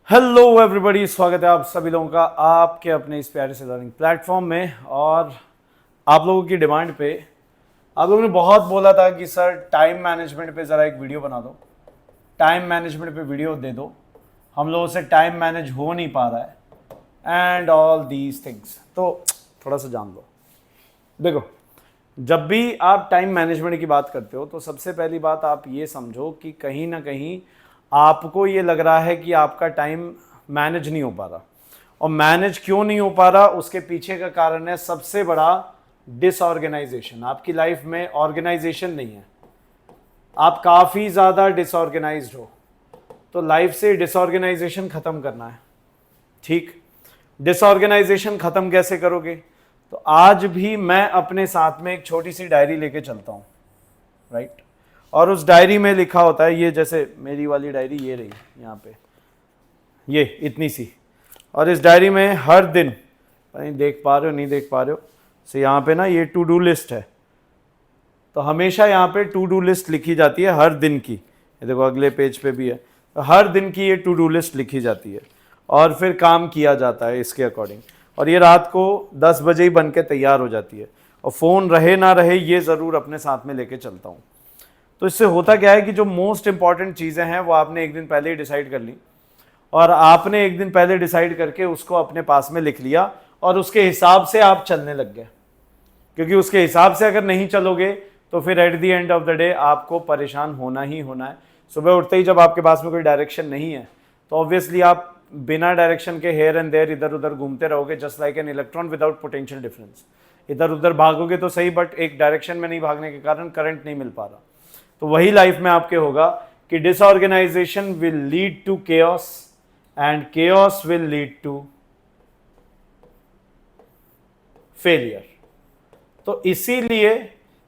Hello everybody, स्वागत है आप सभी लोगों का आपके अपने इस प्यारे से लर्निंग प्लेटफॉर्म में। और आप लोगों की डिमांड पे आप लोगों ने बहुत बोला था कि सर टाइम मैनेजमेंट पे ज़रा एक वीडियो बना दो, टाइम मैनेजमेंट पे वीडियो दे दो। हम लोगों से टाइम मैनेज हो नहीं पा रहा है एंड ऑल दीज थिंग्स। तो थोड़ा सा जान लो। देखो, जब भी आप टाइम मैनेजमेंट की बात करते हो तो सबसे पहली बात आप ये समझो कि कहीं ना कहीं आपको ये लग रहा है कि आपका टाइम मैनेज नहीं हो पा रहा। और मैनेज क्यों नहीं हो पा रहा, उसके पीछे का कारण है सबसे बड़ा डिसऑर्गेनाइजेशन। आपकी लाइफ में ऑर्गेनाइजेशन नहीं है, आप काफ़ी ज़्यादा डिसऑर्गेनाइज्ड हो। तो लाइफ से डिसऑर्गेनाइजेशन ख़त्म करना है। ठीक, डिसऑर्गेनाइजेशन ख़त्म कैसे करोगे? तो आज भी मैं अपने साथ में एक छोटी सी डायरी लेके चलता हूँ, राइट। और उस डायरी में लिखा होता है, ये जैसे मेरी वाली डायरी ये रही यहाँ पे, ये इतनी सी। और इस डायरी में हर दिन, नहीं देख पा रहे हो नहीं देख पा रहे हो, तो यहाँ पे ना ये टू डू लिस्ट है। तो हमेशा यहाँ पे टू डू लिस्ट लिखी जाती है हर दिन की। ये देखो अगले पेज पे भी है, तो हर दिन की ये टू डू लिस्ट लिखी जाती है और फिर काम किया जाता है इसके अकॉर्डिंग। और ये रात को 10 बजे ही बन के तैयार हो जाती है। और फ़ोन रहे ना रहे ये ज़रूर अपने साथ में लेके चलता हूँ। तो इससे होता क्या है कि जो मोस्ट इंपॉर्टेंट चीज़ें हैं वो आपने एक दिन पहले ही डिसाइड कर ली, और आपने एक दिन पहले डिसाइड करके उसको अपने पास में लिख लिया और उसके हिसाब से आप चलने लग गए। क्योंकि उसके हिसाब से अगर नहीं चलोगे तो फिर at the end of the day आपको परेशान होना ही होना है। सुबह उठते ही जब आपके पास में कोई डायरेक्शन नहीं है तो ऑब्वियसली आप बिना डायरेक्शन के हेयर एंड देयर इधर उधर घूमते रहोगे, just like an electron without potential difference. इधर उधर भागोगे तो सही, बट एक डायरेक्शन में नहीं भागने के कारण करंट नहीं मिल पा रहा। तो वही लाइफ में आपके होगा कि disorganisation will lead to chaos and chaos will lead to failure. तो इसीलिए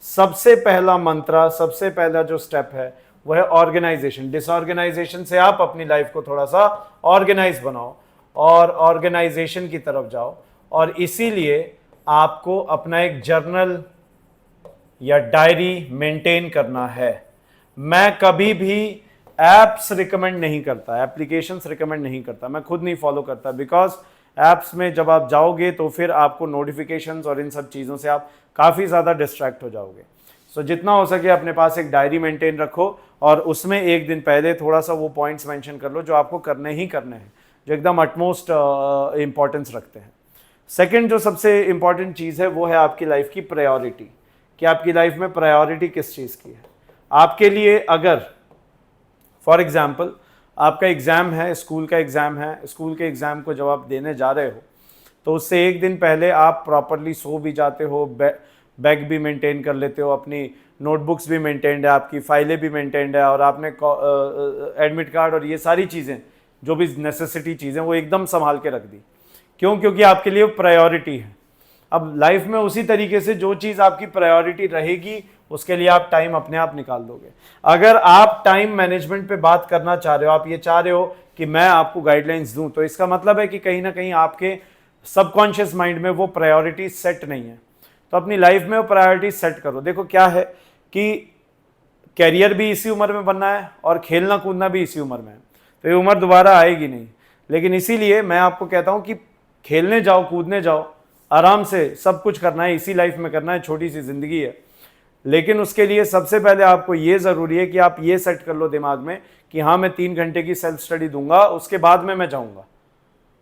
सबसे पहला मंत्र, सबसे पहला जो स्टेप है वो है ऑर्गेनाइजेशन। डिसऑर्गेनाइजेशन से आप अपनी लाइफ को थोड़ा सा ऑर्गेनाइज बनाओ और ऑर्गेनाइजेशन की तरफ जाओ। और इसीलिए आपको अपना एक जर्नल या डायरी मेंटेन करना है। मैं कभी भी एप्स रिकमेंड नहीं करता, एप्लीकेशंस रिकमेंड नहीं करता, मैं खुद नहीं फॉलो करता। बिकॉज एप्स में जब आप जाओगे तो फिर आपको नोटिफिकेशंस और इन सब चीज़ों से आप काफ़ी ज़्यादा डिस्ट्रैक्ट हो जाओगे। सो जितना हो सके अपने पास एक डायरी मेंटेन रखो और उसमें एक दिन पहले थोड़ा सा वो पॉइंट्स मेंशन कर लो जो आपको करने ही करने हैं, जो एकदम अटमोस्ट इंपॉर्टेंस रखते हैं। सेकंड जो सबसे इंपॉर्टेंट चीज़ है वो है आपकी लाइफ की प्रायोरिटी, कि आपकी लाइफ में प्रायोरिटी किस चीज़ की है। आपके लिए अगर फॉर एग्जाम्पल आपका एग्ज़ाम है, स्कूल का एग्ज़ाम है, स्कूल के एग्ज़ाम को जब आप देने जा रहे हो तो उससे एक दिन पहले आप प्रॉपरली सो भी जाते हो, बैग भी मेंटेन कर लेते हो, अपनी नोटबुक्स भी मेंटेन्ड है, आपकी फाइलें भी मेंटेन्ड है, और आपने एडमिट कार्ड और ये सारी चीज़ें जो भी नेसेसिटी चीज़ें वो एकदम संभाल के रख दी। क्यों? क्योंकि आपके लिए प्रायोरिटी है। अब लाइफ में उसी तरीके से जो चीज़ आपकी प्रायोरिटी रहेगी उसके लिए आप टाइम अपने आप निकाल दोगे। अगर आप टाइम मैनेजमेंट पे बात करना चाह रहे हो, आप ये चाह रहे हो कि मैं आपको गाइडलाइंस दूं, तो इसका मतलब है कि कहीं ना कहीं आपके सबकॉन्शियस माइंड में वो प्रायोरिटी सेट नहीं है। तो अपनी लाइफ में वो प्रायोरिटी सेट करो। देखो क्या है कि कैरियर भी इसी उम्र में बनना है और खेलना कूदना भी इसी उम्र में है, तो ये उम्र दोबारा आएगी नहीं। लेकिन इसीलिए मैं आपको कहता हूँ कि खेलने जाओ, कूदने जाओ, आराम से सब कुछ करना है, इसी लाइफ में करना है, छोटी सी ज़िंदगी है। लेकिन उसके लिए सबसे पहले आपको ये ज़रूरी है कि आप ये सेट कर लो दिमाग में कि हाँ मैं 3 घंटे की सेल्फ स्टडी दूंगा, उसके बाद में मैं जाऊँगा,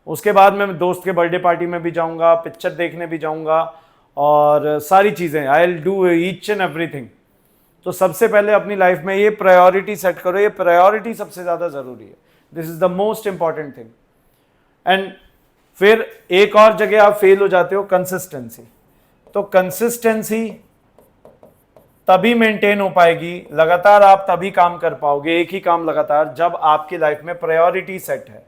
उसके बाद मैं दोस्त के बर्थडे पार्टी में भी जाऊँगा, पिक्चर देखने भी जाऊँगा, और सारी चीज़ें I will do each and everything. तो सबसे पहले अपनी लाइफ में ये प्रायोरिटी सेट करो, ये प्रायोरिटी सबसे ज़्यादा ज़रूरी है। This is the most important thing. And फिर एक और जगह आप फेल हो जाते हो, कंसिस्टेंसी। तो कंसिस्टेंसी तभी मेंटेन हो पाएगी, लगातार आप तभी काम कर पाओगे एक ही काम लगातार, जब आपकी लाइफ में प्रायोरिटी सेट है।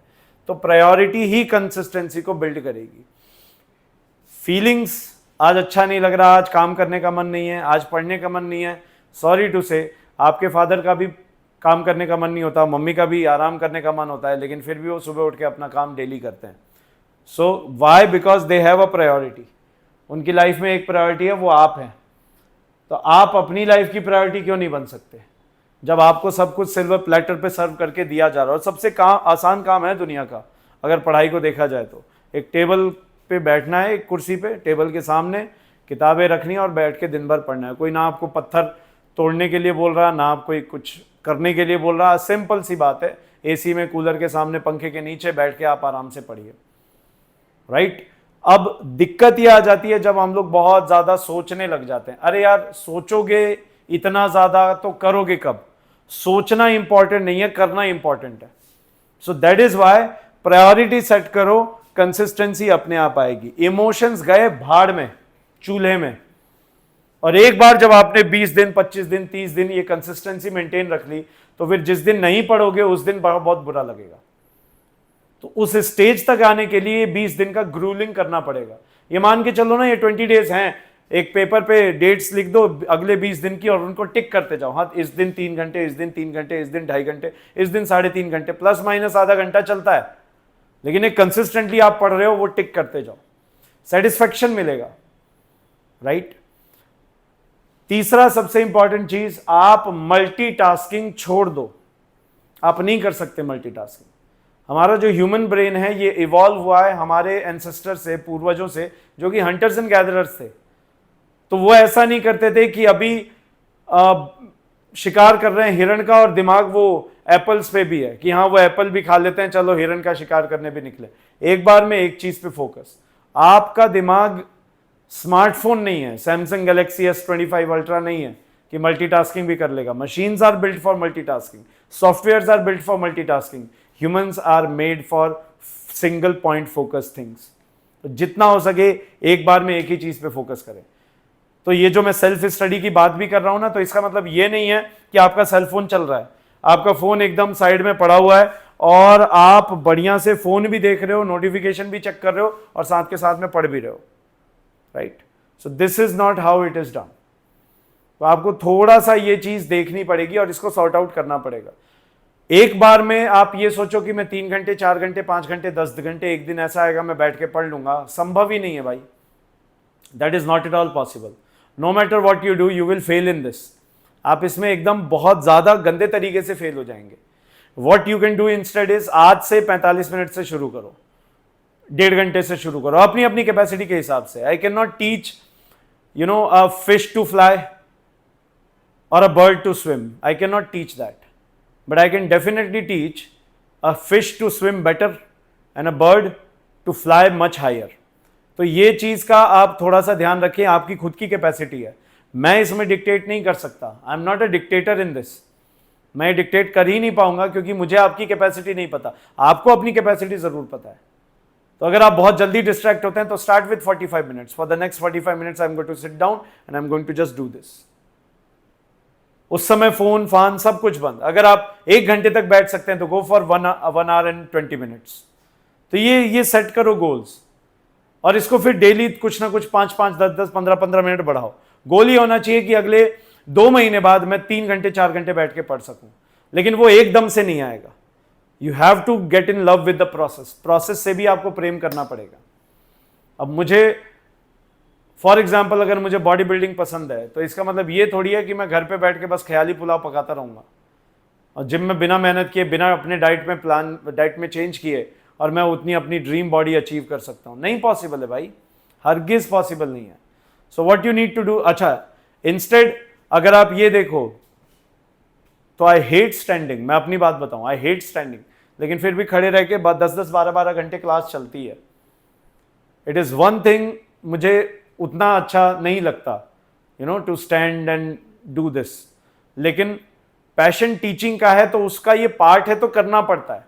तो प्रायोरिटी ही कंसिस्टेंसी को बिल्ड करेगी। फीलिंग्स, आज अच्छा नहीं लग रहा, आज काम करने का मन नहीं है, आज पढ़ने का मन नहीं है, सॉरी टू से आपके फादर का भी काम करने का मन नहीं होता, मम्मी का भी आराम करने का मन होता है, लेकिन फिर भी वो सुबह उठ के अपना काम डेली करते हैं। सो Y? Because they have a priority. उनकी लाइफ में एक प्रायोरिटी है, वो आप हैं। तो आप अपनी लाइफ की प्रायोरिटी क्यों नहीं बन सकते? जब आपको सब कुछ सिल्वर प्लेटर पे सर्व करके दिया जा रहा है, और सबसे आसान काम है दुनिया का अगर पढ़ाई को देखा जाए तो, एक टेबल पे बैठना है, एक कुर्सी पे, टेबल के सामने किताबें रखनी है और बैठ के दिन भर पढ़ना है। कोई ना आपको पत्थर तोड़ने के लिए बोल रहा, ना आप कोई कुछ करने के लिए बोल रहा, सिंपल सी बात है, एसी में, कूलर के सामने, पंखे के नीचे बैठ के आप आराम से पढ़िए, राइट। अब दिक्कत यह आ जाती है जब हम लोग बहुत ज्यादा सोचने लग जाते हैं। अरे यार सोचोगे इतना ज्यादा तो करोगे कब? सोचना इंपॉर्टेंट नहीं है, करना इंपॉर्टेंट है। So that is why priority set करो, कंसिस्टेंसी अपने आप आएगी। इमोशंस गए भाड़ में, चूल्हे में, और एक बार जब आपने 20 दिन, 25 दिन, 30 दिन ये कंसिस्टेंसी मेंटेन रख ली, तो फिर जिस दिन नहीं पढ़ोगे उस दिन बहुत बुरा लगेगा। तो उस स्टेज तक आने के लिए 20 दिन का ग्रूलिंग करना पड़ेगा। ये मान के चलो ना, ये 20 डेज हैं, एक पेपर पे डेट्स लिख दो अगले 20 दिन की और उनको टिक करते जाओ। हाँ, इस दिन 3 घंटे, इस दिन 3 घंटे, इस दिन 2.5 घंटे, इस दिन 3.5 घंटे, प्लस माइनस आधा घंटा चलता है, लेकिन एक कंसिस्टेंटली आप पढ़ रहे हो, वो टिक करते जाओ, सेटिस्फेक्शन मिलेगा, राइट। तीसरा सबसे इंपॉर्टेंट चीज, आप मल्टीटास्किंग छोड़ दो। आप नहीं कर सकते मल्टीटास्किंग। हमारा जो ह्यूमन ब्रेन है ये इवॉल्व हुआ है हमारे एंसेस्टर से, पूर्वजों से, जो कि हंटर्स एंड गैदरर्स थे। तो वो ऐसा नहीं करते थे कि अभी शिकार कर रहे हैं हिरण का और दिमाग वो एप्पल्स पे भी है कि हाँ वो एप्पल भी खा लेते हैं, चलो हिरण का शिकार करने भी निकले। एक बार में एक चीज पे फोकस। आपका दिमाग स्मार्टफोन नहीं है, सैमसंग गैलेक्सी S25 अल्ट्रा नहीं है कि मल्टीटास्किंग भी कर लेगा। Machines are built for multitasking, softwares are built for multitasking, humans are made for single point focus things. तो जितना हो सके एक बार में एक ही चीज पे फोकस करें। तो ये जो मैं सेल्फ स्टडी की बात भी कर रहा हूं ना, तो इसका मतलब ये नहीं है कि आपका सेल फोन चल रहा है, आपका फोन एकदम साइड में पड़ा हुआ है और आप बढ़िया से फोन भी देख रहे हो, नोटिफिकेशन भी चेक कर रहे हो और साथ के साथ में पढ़ भी रहे हो, right. So this is not how it is done. तो आपको थोड़ा सा ये चीज देखनी पड़ेगी और इसको सॉर्ट आउट करना पड़ेगा। एक बार में आप ये सोचो कि मैं 3 घंटे, 4 घंटे, 5 घंटे, 10 घंटे एक दिन ऐसा आएगा मैं बैठ के पढ़ लूंगा, संभव ही नहीं है भाई। That is not at all possible. No matter what you do, you will fail in this. आप इसमें एकदम बहुत ज्यादा गंदे तरीके से फेल हो जाएंगे। What you can do instead is, आज से 45 मिनट से शुरू करो, 1.5 घंटे से शुरू करो, अपनी अपनी कैपेसिटी के हिसाब से। I can not teach a fish to fly or a bird to swim. I cannot teach that. But I can definitely teach a fish to swim better and a bird to fly much higher. तो ये चीज का आप थोड़ा सा ध्यान रखें, आपकी खुद की कैपेसिटी है, मैं इसमें डिक्टेट नहीं कर सकता। I am not a dictator in this. मैं डिक्टेट कर ही नहीं पाऊंगा क्योंकि मुझे आपकी कैपेसिटी नहीं पता, आपको अपनी कैपेसिटी जरूर पता है। तो अगर आप बहुत जल्दी डिस्ट्रैक्ट होते हैं तो start with 45 minutes. For the next 45 minutes I am going to sit down and I am going to just do this. उस समय फोन फान सब कुछ बंद। अगर आप 1 घंटे तक बैठ सकते हैं तो go for 1 hour and 20 minutes। तो ये सेट करो गोल्स और इसको फिर डेली कुछ ना कुछ 5-5, 10-10, 15-15 मिनट बढ़ाओ। गोल ये होना चाहिए कि अगले 2 महीने बाद मैं 3 घंटे 4 घंटे बैठ के पढ़ सकूं, लेकिन वो एकदम से नहीं आएगा। You have to get in love with the process. Process से भी आपको प्रेम करना पड़ेगा। अब मुझे फॉर एग्जाम्पल अगर मुझे बॉडी बिल्डिंग पसंद है तो इसका मतलब ये थोड़ी है कि मैं घर पे बैठ के बस ख्याली पुलाव पकाता रहूंगा और जिम में बिना मेहनत किए, बिना अपने डाइट में चेंज किए और मैं उतनी अपनी ड्रीम बॉडी अचीव कर सकता हूं। नहीं पॉसिबल है भाई, हरगिज पॉसिबल नहीं है। So what you need to do, अच्छा इंस्टेड अगर आप ये देखो तो आई हेट स्टैंडिंग। मैं अपनी बात बताऊं, आई हेट स्टैंडिंग, लेकिन फिर भी खड़े रह के 10-10, 12-12 घंटे क्लास चलती है। इट इज वन थिंग, मुझे उतना अच्छा नहीं लगता to stand and do this, लेकिन पैशन टीचिंग का है तो उसका ये पार्ट है तो करना पड़ता है।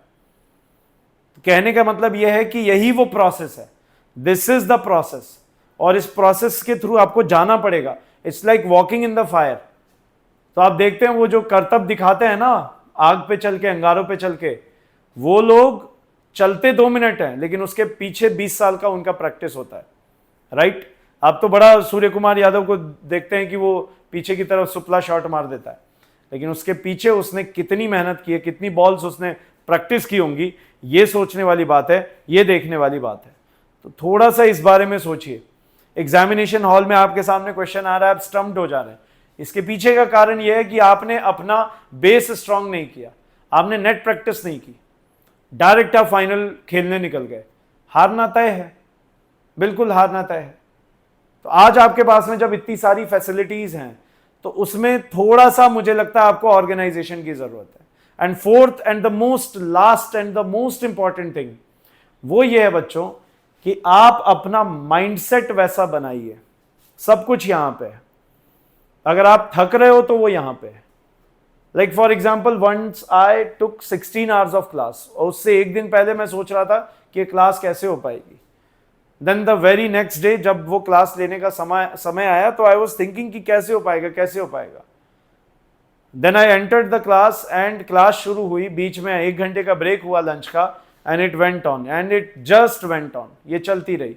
कहने का मतलब यह है कि यही वो प्रोसेस है, दिस इज द प्रोसेस, और इस प्रोसेस के थ्रू आपको जाना पड़ेगा। It's like walking in the fire. तो आप देखते हैं वो जो करतब दिखाते हैं ना, आग पे चल के, अंगारों पे चल के, वो लोग चलते 2 मिनट हैं लेकिन उसके पीछे 20 साल का उनका प्रैक्टिस होता है, राइट। आप तो बड़ा सूर्य कुमार यादव को देखते हैं कि वो पीछे की तरफ सुपला शॉट मार देता है, लेकिन उसके पीछे उसने कितनी मेहनत की है, कितनी बॉल्स उसने प्रैक्टिस की होंगी, ये सोचने वाली बात है, ये देखने वाली बात है। तो थोड़ा सा इस बारे में सोचिए। एग्जामिनेशन हॉल में आपके सामने क्वेश्चन आ रहा है, आप स्टम्प्ड हो जा रहे हैं, इसके पीछे का कारण यह है कि आपने अपना बेस स्ट्रांग नहीं किया, आपने नेट प्रैक्टिस नहीं की, डायरेक्ट आप फाइनल खेलने निकल गए। हारना तय है, बिल्कुल हारना तय है। तो आज आपके पास में जब इतनी सारी फैसिलिटीज हैं तो उसमें थोड़ा सा मुझे लगता है आपको ऑर्गेनाइजेशन की जरूरत है। And fourth and the most last and the most important thing वो ये है बच्चों कि आप अपना माइंडसेट वैसा बनाइए। सब कुछ यहां पे है। अगर आप थक रहे हो तो वो यहां पे है। Like for example once I took 16 hours of class, और उससे एक दिन पहले मैं सोच रहा था कि क्लास कैसे हो पाएगी। Then the very next day जब वो क्लास लेने का समय आया तो आई वॉज थिंकिंग कि कैसे हो पाएगा, कैसे हो पाएगा। Then I entered the class and class शुरू हुई, बीच में 1 घंटे का ब्रेक हुआ लंच का, and it went on and it just went on. ये चलती रही,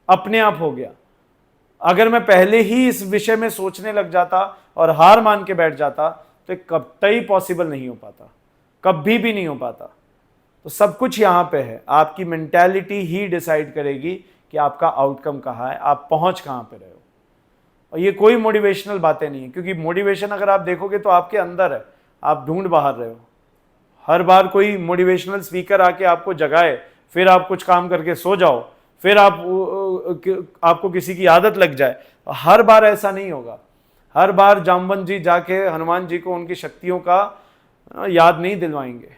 अपने आप हो गया। अगर मैं पहले ही इस विषय में सोचने लग जाता और हार मान के बैठ जाता तो कतई पॉसिबल नहीं हो पाता, कभी भी नहीं हो पाता। तो सब कुछ यहां पे है। आपकी मेंटालिटी ही डिसाइड करेगी कि आपका आउटकम कहाँ है, आप पहुंच कहां पे रहे हो। और ये कोई मोटिवेशनल बातें नहीं है, क्योंकि मोटिवेशन अगर आप देखोगे तो आपके अंदर है, आप ढूंढ बाहर रहे हो। हर बार कोई मोटिवेशनल स्पीकर आके आपको जगाए, फिर आप कुछ काम करके सो जाओ, फिर आपको किसी की आदत लग जाए, हर बार ऐसा नहीं होगा। हर बार जामवंत जी जाके हनुमान जी को उनकी शक्तियों का याद नहीं दिलवाएंगे,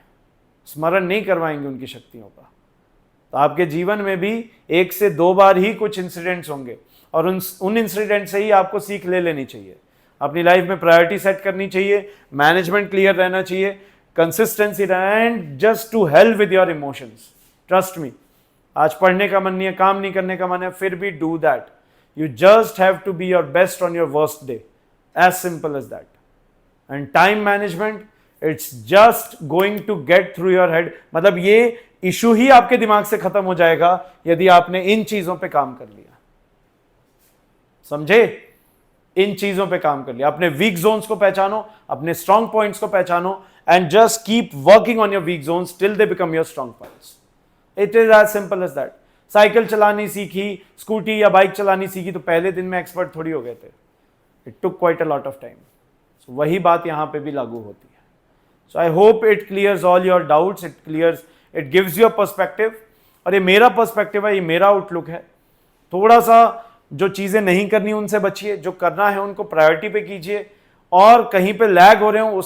स्मरण नहीं करवाएंगे उनकी शक्तियों का। तो आपके जीवन में भी 1 से 2 बार ही कुछ इंसिडेंट्स होंगे, और उन इंसिडेंट से ही आपको सीख ले लेनी चाहिए। अपनी लाइफ में प्रायोरिटी सेट करनी चाहिए, मैनेजमेंट क्लियर रहना चाहिए, consistency, and just to help with your emotions. Trust me, आज पढ़ने का मन नहीं है, काम नहीं करने का मन है, फिर भी do that. You just have to be your best on your worst day, as simple as that. And time management, it's just going to get through your head. मतलब ये इशू ही आपके दिमाग से खत्म हो जाएगा यदि आपने इन चीजों पे काम कर लिया। समझे? इन चीजों पे काम कर लिया। अपने वीक जोन्स को पहचानो, अपने स्ट्रॉन्ग पॉइंट्स को पहचानो, and just keep working on your weak zones till they become your strong points. It is as simple as that. Cycle चलानी सीखी, स्कूटी या बाइक चलानी सीखी तो पहले दिन में एक्सपर्ट थोड़ी हो गए थे। It took quite a lot of time. सो वही बात यहां पे भी लागू होती है। So I hope it clears all your doubts, it gives you a perspective। और ये मेरा पर्सपेक्टिव है, ये मेरा आउटलुक है। थोड़ा सा जो चीजें नहीं करनी उनसे बचिए, जो करना है उनको प्रायोरिटी पे कीजिए, और कहीं पे लैग हो रहे हो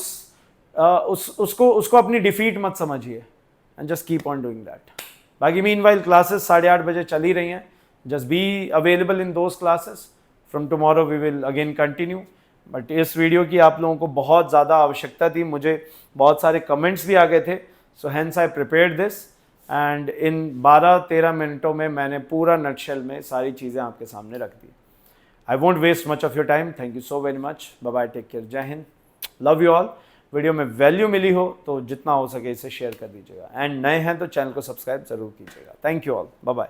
उसको अपनी डिफीट मत समझिए, and just keep on doing that. बाकी मीनवाइल क्लासेस 8:30 बजे चली रही हैं। Just be available in those classes. From tomorrow we will again continue. But इस वीडियो की आप लोगों को बहुत ज़्यादा आवश्यकता थी, मुझे बहुत सारे कमेंट्स भी आ गए थे, so hence I prepared this, and in 12-13 मिनटों में मैंने पूरा नटशेल में सारी चीज़ें आपके सामने रख दी। I won't waste much of your time. Thank you so very much. Bye bye, take care, जय Hind, love you all. Video में वैल्यू मिली हो तो जितना हो सके इसे शेयर कर दीजिएगा, एंड नए हैं तो चैनल को सब्सक्राइब जरूर कीजिएगा। Thank you all, bye bye.